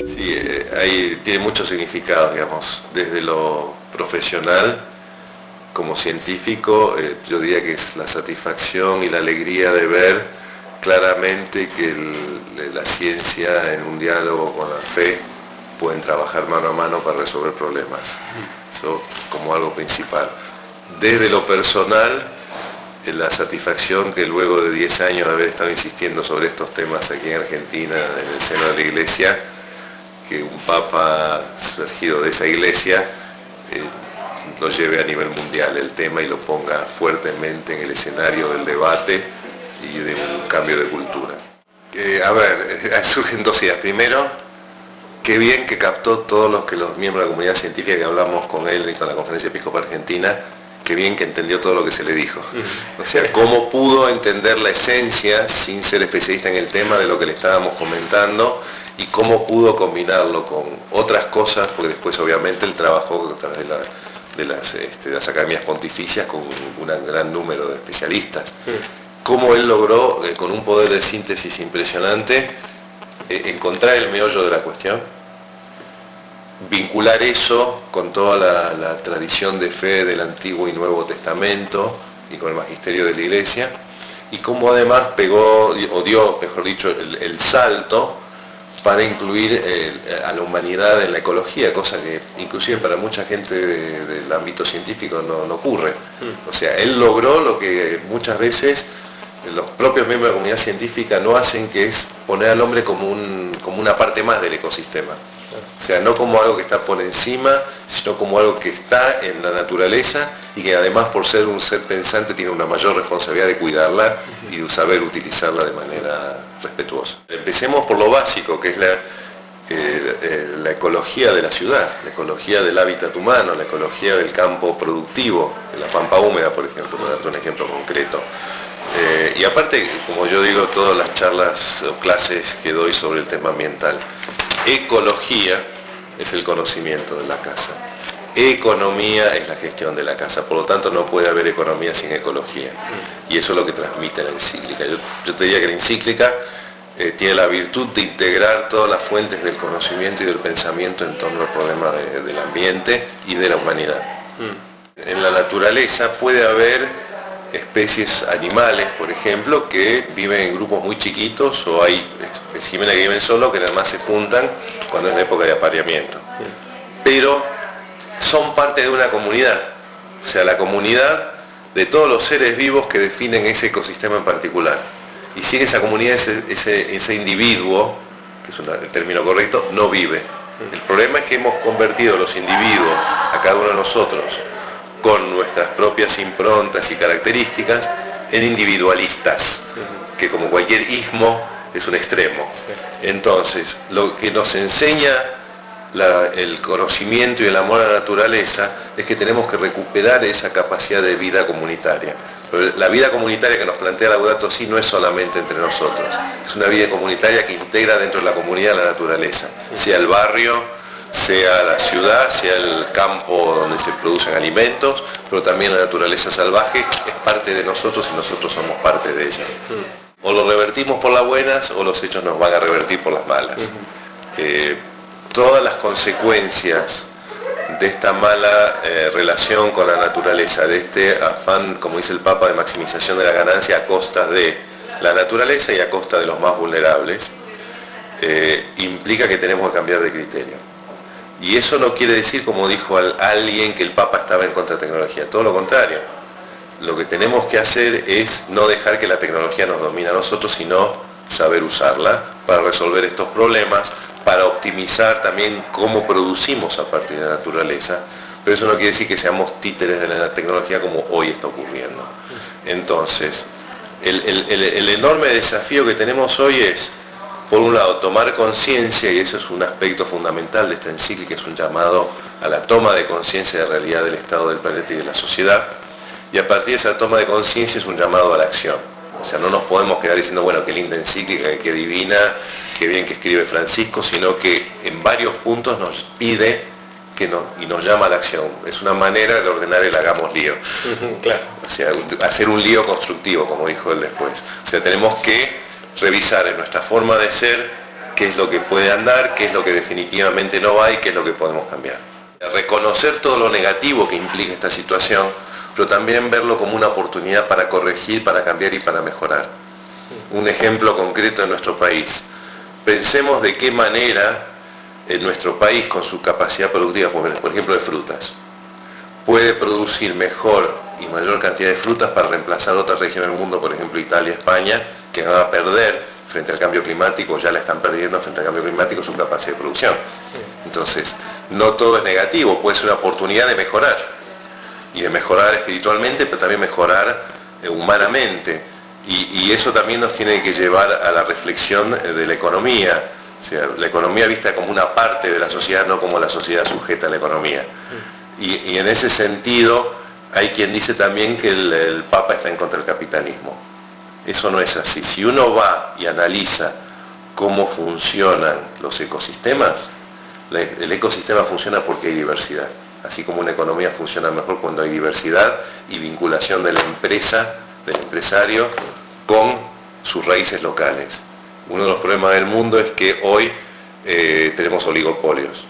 Sí, tiene muchos significados, digamos, desde lo profesional como científico, yo diría que es la satisfacción y la alegría de ver claramente que la ciencia en un diálogo con la fe pueden trabajar mano a mano para resolver problemas. Eso como algo principal. Desde lo personal, la satisfacción que luego de 10 años de haber estado insistiendo sobre estos temas aquí en Argentina, en el seno de la Iglesia, que un papa surgido de esa iglesia lo lleve a nivel mundial el tema y lo ponga fuertemente en el escenario del debate y de un cambio de cultura. Surgen dos ideas. Primero, qué bien que captó todos los miembros de la comunidad científica que hablamos con él y con la Conferencia Episcopal Argentina, qué bien que entendió todo lo que se le dijo. O sea, cómo pudo entender la esencia, sin ser especialista en el tema, de lo que le estábamos comentando, y cómo pudo combinarlo con otras cosas, porque después obviamente él trabajó a través de las academias pontificias con un gran número de especialistas. Cómo él logró, con un poder de síntesis impresionante, encontrar el meollo de la cuestión, vincular eso con toda la tradición de fe del Antiguo y Nuevo Testamento y con el magisterio de la Iglesia, y cómo además dio, mejor dicho, el salto para incluir a la humanidad en la ecología, cosa que inclusive para mucha gente del ámbito científico no ocurre. O sea, él logró lo que muchas veces los propios miembros de la comunidad científica no hacen, que es poner al hombre como una parte más del ecosistema. O sea, no como algo que está por encima, sino como algo que está en la naturaleza y que además, por ser un ser pensante, tiene una mayor responsabilidad de cuidarla y de saber utilizarla de manera respetuosa. Empecemos por lo básico, que es la ecología de la ciudad, la ecología del hábitat humano, la ecología del campo productivo, de la pampa húmeda, por ejemplo, para darte un ejemplo concreto. Y aparte, como yo digo, todas las charlas o clases que doy sobre el tema ambiental, ecología es el conocimiento de la casa, economía es la gestión de la casa, por lo tanto no puede haber economía sin ecología, y eso es lo que transmite la encíclica. Yo te diría que la encíclica tiene la virtud de integrar todas las fuentes del conocimiento y del pensamiento en torno al problema del ambiente y de la humanidad. En la naturaleza puede haber especies animales, por ejemplo, que viven en grupos muy chiquitos, o hay especímenes que viven solos, que además se juntan cuando es la época de apareamiento. Pero son parte de una comunidad, o sea, la comunidad de todos los seres vivos que definen ese ecosistema en particular. Y sin esa comunidad, ese individuo, que es el término correcto, no vive. El problema es que hemos convertido los individuos, a cada uno de nosotros, con nuestras propias improntas y características, en individualistas, que como cualquier ismo es un extremo. Entonces, lo que nos enseña el conocimiento y el amor a la naturaleza es que tenemos que recuperar esa capacidad de vida comunitaria. Pero la vida comunitaria que nos plantea Laudato Si no es solamente entre nosotros, es una vida comunitaria que integra dentro de la comunidad la naturaleza, sea el barrio, sea la ciudad, sea el campo donde se producen alimentos, pero también la naturaleza salvaje es parte de nosotros y nosotros somos parte de ella. O lo revertimos por las buenas o los hechos nos van a revertir por las malas. Todas las consecuencias de esta mala relación con la naturaleza, de este afán, como dice el Papa, de maximización de la ganancia a costa de la naturaleza y a costa de los más vulnerables, implica que tenemos que cambiar de criterio. Y eso no quiere decir, como dijo alguien, que el Papa estaba en contra de la tecnología, todo lo contrario. Lo que tenemos que hacer es no dejar que la tecnología nos domine a nosotros, sino saber usarla para resolver estos problemas, para optimizar también cómo producimos a partir de la naturaleza, pero eso no quiere decir que seamos títeres de la tecnología como hoy está ocurriendo. Entonces, el enorme desafío que tenemos hoy es, por un lado, tomar conciencia, y eso es un aspecto fundamental de esta encíclica, es un llamado a la toma de conciencia de la realidad del estado del planeta y de la sociedad, y a partir de esa toma de conciencia es un llamado a la acción. O sea, no nos podemos quedar diciendo, bueno, qué linda encíclica, qué divina, qué bien que escribe Francisco, sino que en varios puntos nos pide y nos llama a la acción. Es una manera de ordenar el hagamos lío. Claro. O sea, hacer un lío constructivo, como dijo él después. O sea, tenemos que revisar en nuestra forma de ser qué es lo que puede andar, qué es lo que definitivamente no va y qué es lo que podemos cambiar. Reconocer todo lo negativo que implica esta situación, pero también verlo como una oportunidad para corregir, para cambiar y para mejorar. Un ejemplo concreto de nuestro país. Pensemos de qué manera en nuestro país, con su capacidad productiva, por ejemplo de frutas, puede producir mejor y mayor cantidad de frutas para reemplazar otras regiones del mundo, por ejemplo Italia, España, que van a perder frente al cambio climático, ya la están perdiendo frente al cambio climático su capacidad de producción. Entonces, no todo es negativo, puede ser una oportunidad de mejorar, y de mejorar espiritualmente, pero también mejorar humanamente, y eso también nos tiene que llevar a la reflexión de la economía. O sea, la economía vista como una parte de la sociedad, no como la sociedad sujeta a la economía. Y en ese sentido, hay quien dice también que el Papa está en contra del capitalismo. Eso no es así. Si uno va y analiza cómo funcionan los ecosistemas, el ecosistema funciona porque hay diversidad. Así como una economía funciona mejor cuando hay diversidad y vinculación de la empresa, del empresario, con sus raíces locales. Uno de los problemas del mundo es que hoy tenemos oligopolios.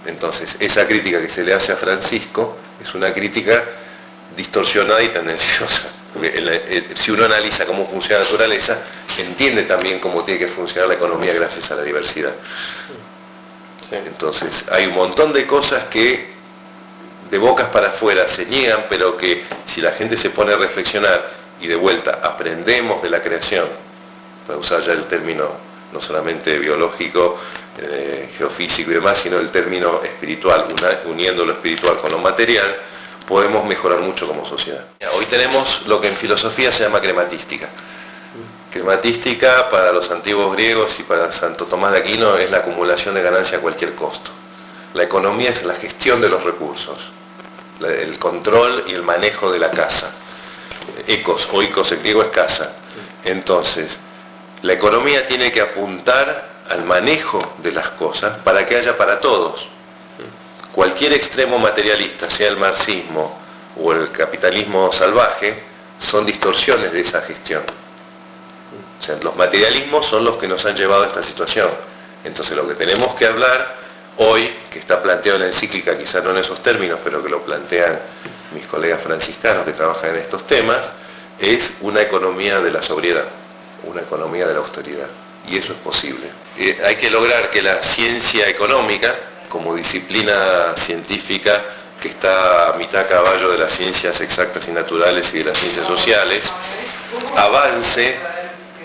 Entonces, esa crítica que se le hace a Francisco es una crítica distorsionada y tendenciosa. Porque si uno analiza cómo funciona la naturaleza, entiende también cómo tiene que funcionar la economía gracias a la diversidad. Entonces, hay un montón de cosas que de bocas para afuera se niegan, pero que si la gente se pone a reflexionar y de vuelta aprendemos de la creación, para usar ya el término no solamente biológico, geofísico y demás, sino el término espiritual, uniendo lo espiritual con lo material, podemos mejorar mucho como sociedad. Hoy tenemos lo que en filosofía se llama crematística. Crematística para los antiguos griegos y para Santo Tomás de Aquino es la acumulación de ganancia a cualquier costo. La economía es la gestión de los recursos, el control y el manejo de la casa. Oikos en griego es casa. Entonces, la economía tiene que apuntar al manejo de las cosas para que haya para todos. Cualquier extremo materialista, sea el marxismo o el capitalismo salvaje, son distorsiones de esa gestión. O sea, los materialismos son los que nos han llevado a esta situación. Entonces lo que tenemos que hablar hoy, que está planteado en la encíclica, quizás no en esos términos, pero que lo plantean mis colegas franciscanos que trabajan en estos temas, es una economía de la sobriedad, una economía de la austeridad. Y eso es posible. Hay que lograr que la ciencia económica, como disciplina científica que está a mitad caballo de las ciencias exactas y naturales y de las ciencias sociales, avance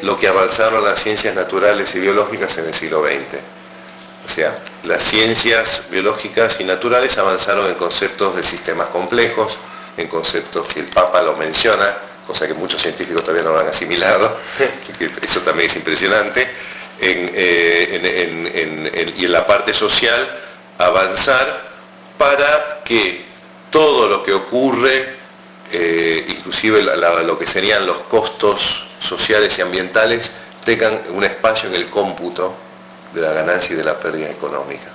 lo que avanzaron las ciencias naturales y biológicas en el siglo XX. O sea, las ciencias biológicas y naturales avanzaron en conceptos de sistemas complejos, en conceptos que el Papa lo menciona, cosa que muchos científicos todavía no lo han asimilado, que eso también es impresionante, y en la parte social avanzar para que todo lo que ocurre, inclusive lo que serían los costos sociales y ambientales, tengan un espacio en el cómputo de la ganancia y de la pérdida económica.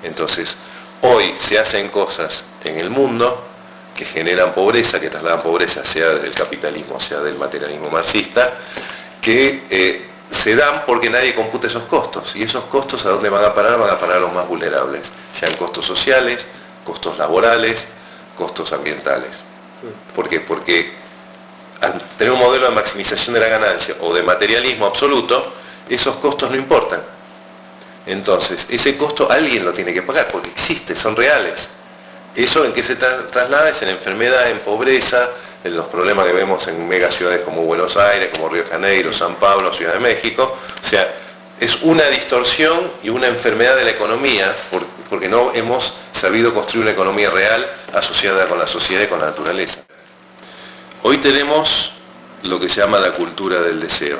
Entonces, hoy se hacen cosas en el mundo que generan pobreza, que trasladan pobreza, sea del capitalismo, sea del materialismo marxista, que se dan porque nadie computa esos costos. Y esos costos, ¿a dónde van a parar? Van a parar a los más vulnerables, sean costos sociales, costos laborales, costos ambientales. ¿Por qué? Porque al tener un modelo de maximización de la ganancia o de materialismo absoluto, esos costos no importan. Entonces, ese costo alguien lo tiene que pagar, porque existe, son reales. ¿Eso en qué se traslada? Es en enfermedad, en pobreza, en los problemas que vemos en megaciudades como Buenos Aires, como Río de Janeiro, San Pablo, Ciudad de México. O sea, es una distorsión y una enfermedad de la economía, porque no hemos sabido construir una economía real asociada con la sociedad y con la naturaleza. Hoy tenemos lo que se llama la cultura del deseo,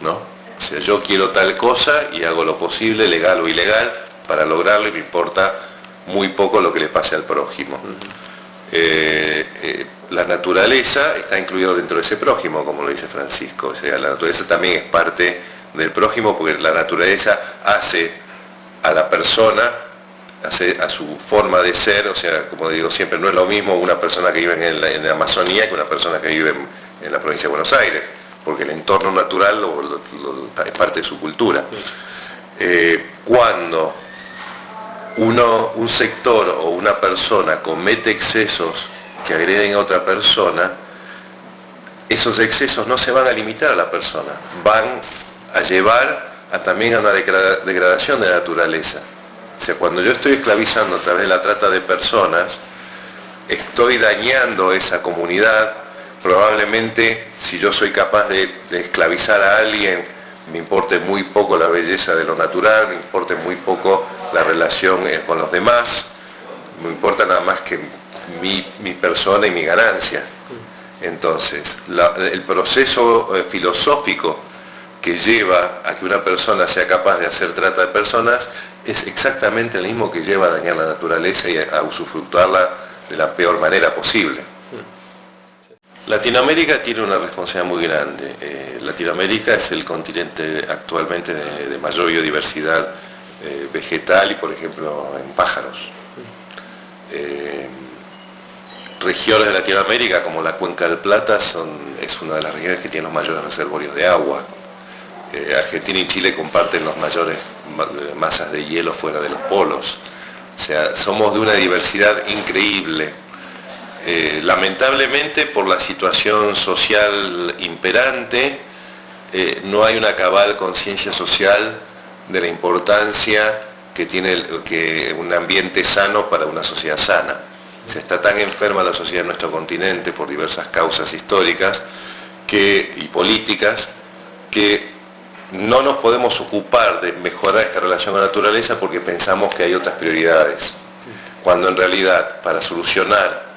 ¿no? O sea, yo quiero tal cosa y hago lo posible, legal o ilegal, para lograrlo, y me importa muy poco lo que le pase al prójimo. la naturaleza está incluida dentro de ese prójimo, como lo dice Francisco. O sea, la naturaleza también es parte del prójimo, porque la naturaleza hace a la persona, hace a su forma de ser. O sea, como digo siempre, no es lo mismo una persona que vive en la Amazonía que una persona que vive en la provincia de Buenos Aires, porque el entorno natural es parte de su cultura. Cuando un sector o una persona comete excesos que agreden a otra persona, esos excesos no se van a limitar a la persona, van a llevar también a una degradación de la naturaleza. O sea, cuando yo estoy esclavizando a través de la trata de personas, estoy dañando esa comunidad. Probablemente, si yo soy capaz de esclavizar a alguien, me importe muy poco la belleza de lo natural, me importe muy poco la relación con los demás, me importa nada más que mi persona y mi ganancia. Entonces, el proceso filosófico que lleva a que una persona sea capaz de hacer trata de personas es exactamente el mismo que lleva a dañar la naturaleza y a usufructuarla de la peor manera posible. Latinoamérica tiene una responsabilidad muy grande. Latinoamérica es el continente actualmente de mayor biodiversidad vegetal y, por ejemplo, en pájaros. Regiones de Latinoamérica como la Cuenca del Plata es una de las regiones que tiene los mayores reservorios de agua. Argentina y Chile comparten las mayores masas de hielo fuera de los polos. O sea, somos de una diversidad increíble. Lamentablemente, por la situación social imperante, no hay una cabal conciencia social de la importancia que tiene un ambiente sano para una sociedad sana. Se está tan enferma la sociedad de nuestro continente por diversas causas históricas y políticas, que no nos podemos ocupar de mejorar esta relación con la naturaleza porque pensamos que hay otras prioridades, cuando en realidad para solucionar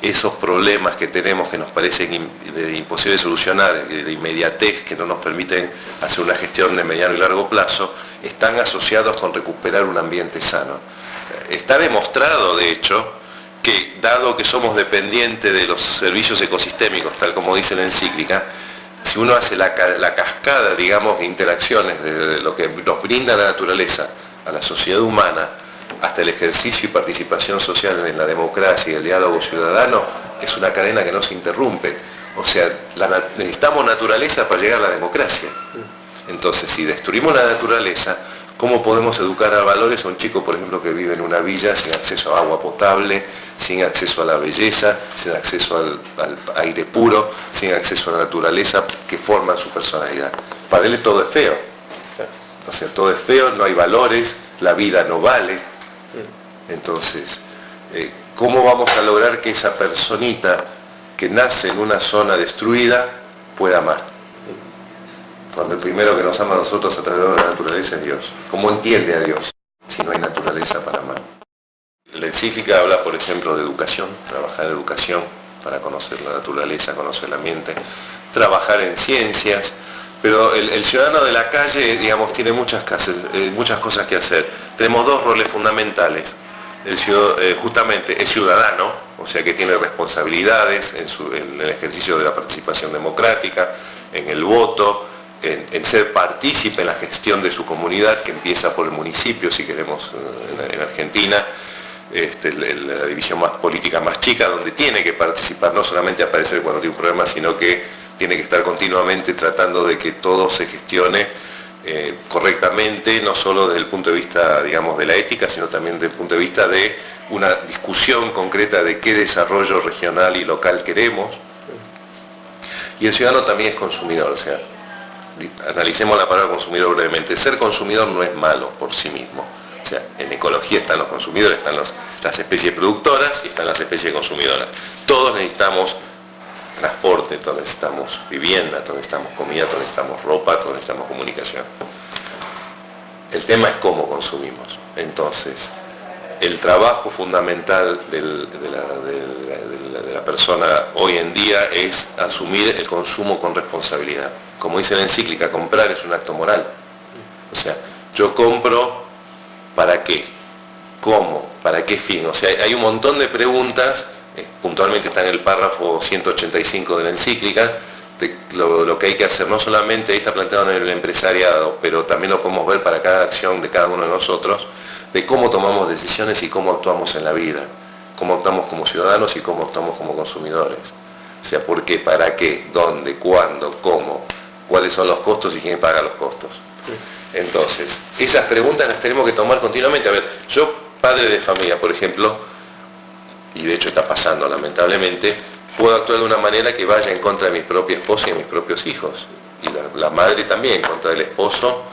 esos problemas que tenemos que nos parecen imposible solucionar, de inmediatez, que no nos permiten hacer una gestión de mediano y largo plazo, están asociados con recuperar un ambiente sano. Está demostrado, de hecho, que dado que somos dependientes de los servicios ecosistémicos, tal como dice la encíclica, si uno hace la cascada, digamos, de interacciones de lo que nos brinda la naturaleza a la sociedad humana, hasta el ejercicio y participación social en la democracia y el diálogo ciudadano, es una cadena que no se interrumpe. O sea, necesitamos naturaleza para llegar a la democracia. Entonces, si destruimos la naturaleza, ¿cómo podemos educar a valores a un chico, por ejemplo, que vive en una villa sin acceso a agua potable, sin acceso a la belleza, sin acceso al aire puro, sin acceso a la naturaleza que forma su personalidad? Para él todo es feo. O sea, todo es feo, no hay valores, la vida no vale. Entonces, ¿cómo vamos a lograr que esa personita que nace en una zona destruida pueda amar? Cuando el primero que nos ama a nosotros a través de la naturaleza es Dios. ¿Cómo entiende a Dios si no hay naturaleza para amar? La encíclica habla, por ejemplo, de educación, trabajar en educación para conocer la naturaleza, conocer el ambiente, trabajar en ciencias, pero el ciudadano de la calle, digamos, tiene muchas cosas que hacer. Tenemos dos roles fundamentales. Justamente es ciudadano, o sea que tiene responsabilidades en el ejercicio de la participación democrática, en el voto, en ser partícipe en la gestión de su comunidad, que empieza por el municipio, si queremos, en Argentina, la división más política más chica, donde tiene que participar, no solamente aparecer cuando tiene un problema, sino que tiene que estar continuamente tratando de que todo se gestione correctamente, no solo desde el punto de vista, digamos, de la ética, sino también desde el punto de vista de una discusión concreta de qué desarrollo regional y local queremos. Y el ciudadano también es consumidor, o sea, analicemos la palabra consumidor brevemente. Ser consumidor no es malo por sí mismo. O sea, en ecología están los consumidores, están las especies productoras y están las especies consumidoras. Todos necesitamos transporte, todos necesitamos vivienda, todos necesitamos comida, todos necesitamos ropa, todos necesitamos comunicación. El tema es cómo consumimos. Entonces, el trabajo fundamental de la persona hoy en día es asumir el consumo con responsabilidad. Como dice la encíclica, comprar es un acto moral. O sea, yo compro ¿para qué? ¿Cómo? ¿Para qué fin? O sea, hay un montón de preguntas puntualmente está en el párrafo 185 de la encíclica, de lo que hay que hacer, no solamente ahí está planteado en el empresariado, pero también lo podemos ver para cada acción de cada uno de nosotros, de cómo tomamos decisiones y cómo actuamos en la vida, cómo actuamos como ciudadanos y cómo actuamos como consumidores. O sea, por qué, para qué, dónde, cuándo, cómo, cuáles son los costos y quién paga los costos. Entonces, esas preguntas las tenemos que tomar continuamente. A ver, yo, padre de familia, por ejemplo, y de hecho está pasando lamentablemente, puedo actuar de una manera que vaya en contra de mi propia esposa y de mis propios hijos. Y la madre también, en contra del esposo,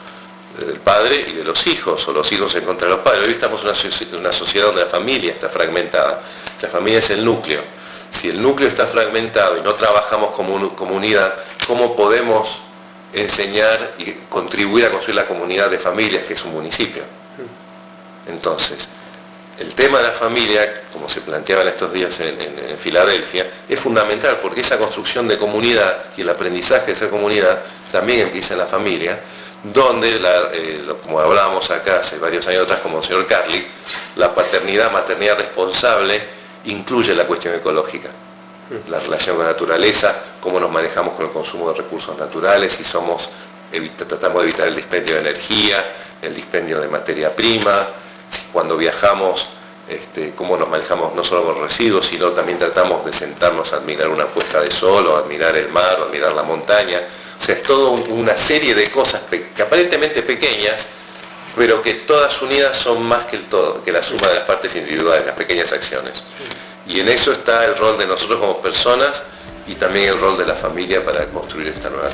del padre y de los hijos, o los hijos en contra de los padres. Hoy estamos en una sociedad donde la familia está fragmentada. La familia es el núcleo. Si el núcleo está fragmentado y no trabajamos como comunidad, ¿cómo podemos enseñar y contribuir a construir la comunidad de familias que es un municipio? Entonces, el tema de la familia, como se planteaba en estos días en Filadelfia, es fundamental porque esa construcción de comunidad y el aprendizaje de esa comunidad también empieza en la familia, donde, como hablábamos acá hace varios años atrás como el señor Carli, la paternidad, maternidad responsable incluye la cuestión ecológica, la relación con la naturaleza, cómo nos manejamos con el consumo de recursos naturales, si tratamos de evitar el dispendio de energía, el dispendio de materia prima, cuando viajamos, cómo nos manejamos no solo con residuos, sino también tratamos de sentarnos a admirar una puesta de sol, o admirar el mar, o admirar la montaña. O sea, es toda una serie de cosas que aparentemente pequeñas, pero que todas unidas son más que el todo, que la suma de las partes individuales, las pequeñas acciones. Y en eso está el rol de nosotros como personas y también el rol de la familia para construir esta nueva